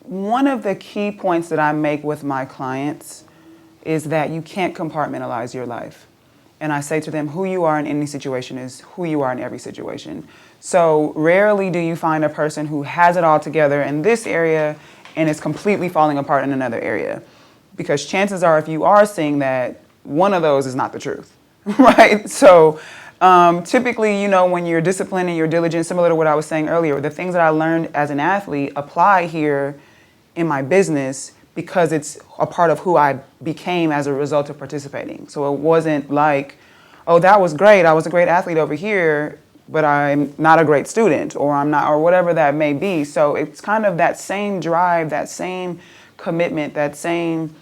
One of the key points that I make with my clients is that you can't compartmentalize your life. And I say to them, who you are in any situation is who you are in every situation. So rarely do you find a person who has it all together in this area and is completely falling apart in another area. Because chances are, if you are seeing that, one of those is not the truth, right? So typically, you know, when you're disciplined and you're diligent, similar to what I was saying earlier, the things that I learned as an athlete apply here in my business because it's a part of who I became as a result of participating. So it wasn't like, oh, that was great, I was a great athlete over here, but I'm not a great student, or I'm not, or whatever that may be. So it's kind of that same drive, that same commitment, that same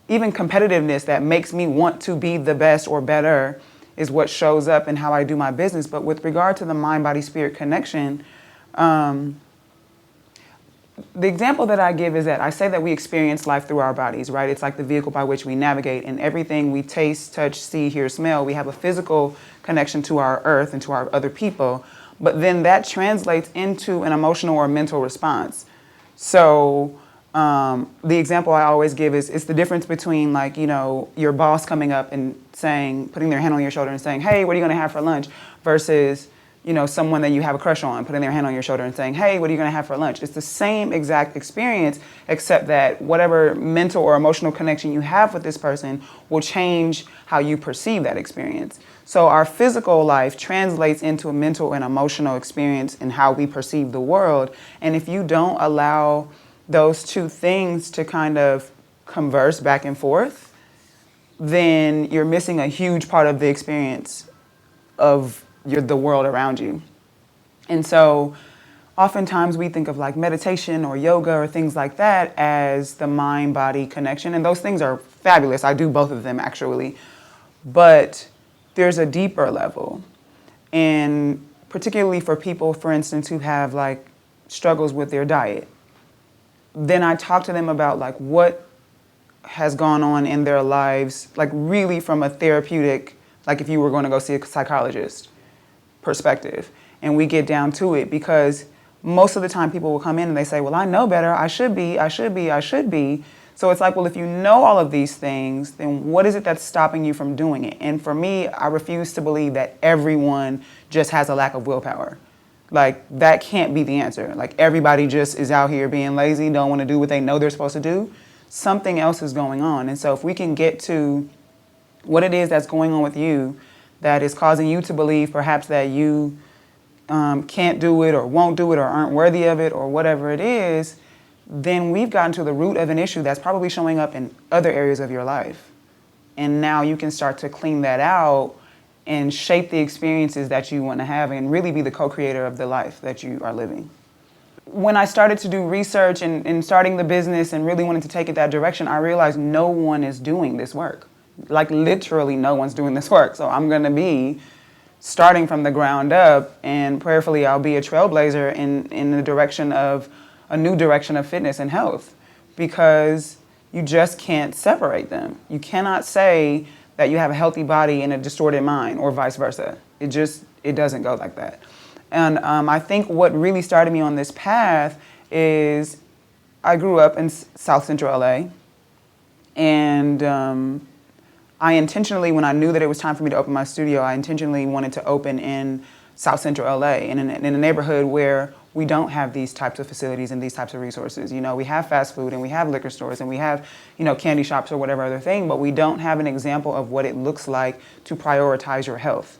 even competitiveness that makes me want to be the best or better is what shows up in how I do my business. But with regard to the mind, body, spirit connection, the example that I give is that I say that we experience life through our bodies, right? It's like the vehicle by which we navigate, and everything we taste, touch, see, hear, smell, we have a physical connection to our earth and to our other people, but then that translates into an emotional or mental response. So the example I always give is it's the difference between, like, you know, your boss coming up and saying, putting their hand on your shoulder and saying, hey, what are you going to have for lunch, versus, you know, someone that you have a crush on putting their hand on your shoulder and saying, hey, what are you going to have for lunch? It's the same exact experience, except that whatever mental or emotional connection you have with this person will change how you perceive that experience. So our physical life translates into a mental and emotional experience in how we perceive the world. And if you don't allow those two things to kind of converse back and forth, then you're missing a huge part of the experience of the world around you. And so oftentimes we think of like meditation or yoga or things like that as the mind-body connection. And those things are fabulous. I do both of them actually. But there's a deeper level. And particularly for people, for instance, who have like struggles with their diet, then I talk to them about like what has gone on in their lives, like really from a therapeutic, like if you were going to go see a psychologist perspective, and we get down to it, because most of the time people will come in and they say, well, I know better, I should be. So it's like, well, if you know all of these things, then what is it that's stopping you from doing it? And for me, I refuse to believe that everyone just has a lack of willpower. Like, that can't be the answer. Like, everybody just is out here being lazy, don't want to do what they know they're supposed to do. Something else is going on. And so if we can get to what it is that's going on with you that is causing you to believe perhaps that you can't do it or won't do it or aren't worthy of it or whatever it is, then we've gotten to the root of an issue that's probably showing up in other areas of your life. And now you can start to clean that out and shape the experiences that you want to have and really be the co-creator of the life that you are living. When I started to do research and starting the business and really wanting to take it that direction, I realized no one is doing this work. Like, literally no one's doing this work. So I'm going to be starting from the ground up, and prayerfully I'll be a trailblazer in the direction of a new direction of fitness and health, because you just can't separate them. You cannot say that you have a healthy body and a distorted mind, or vice versa. It doesn't go like that. And I think what really started me on this path is I grew up in South Central LA, and I intentionally, when I knew that it was time for me to open my studio, I intentionally wanted to open in South Central LA, in a neighborhood where we don't have these types of facilities and these types of resources. You know, we have fast food and we have liquor stores and we have, you know, candy shops or whatever other thing, but we don't have an example of what it looks like to prioritize your health.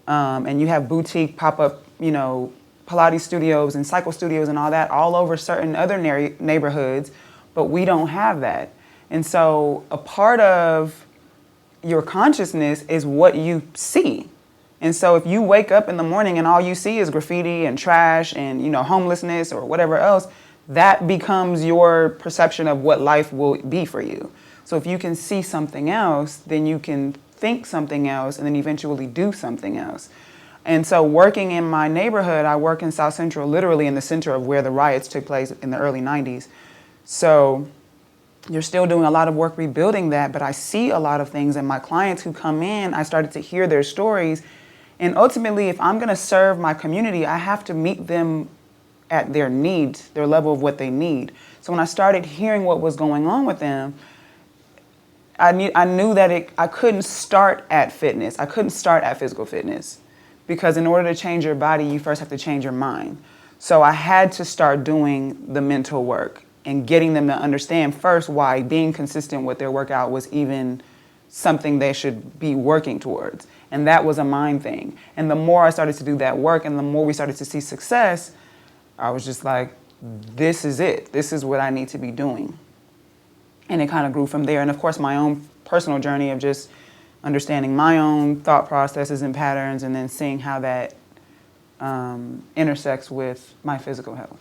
And you have boutique pop-up, you know, Pilates studios and cycle studios and all that all over certain other neighborhoods, but we don't have that. And so a part of your consciousness is what you see. And so if you wake up in the morning and all you see is graffiti and trash and, you know, homelessness or whatever else, that becomes your perception of what life will be for you. So if you can see something else, then you can think something else and then eventually do something else. And so working in my neighborhood, I work in South Central, literally in the center of where the riots took place in the early 90s. So you're still doing a lot of work rebuilding that, but I see a lot of things, and my clients who come in, I started to hear their stories. And ultimately, if I'm going to serve my community, I have to meet them at their needs, their level of what they need. So when I started hearing what was going on with them, I knew that I couldn't start at fitness. I couldn't start at physical fitness, because in order to change your body, you first have to change your mind. So I had to start doing the mental work and getting them to understand first why being consistent with their workout was even something they should be working towards. And that was a mind thing. And the more I started to do that work and the more we started to see success, I was just like, this is it. This is what I need to be doing. And it kind of grew from there. And of course, my own personal journey of just understanding my own thought processes and patterns, and then seeing how that intersects with my physical health.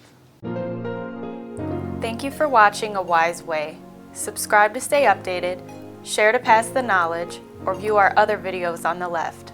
Thank you for watching A Wise Way. Subscribe to stay updated, share to pass the knowledge, or view our other videos on the left.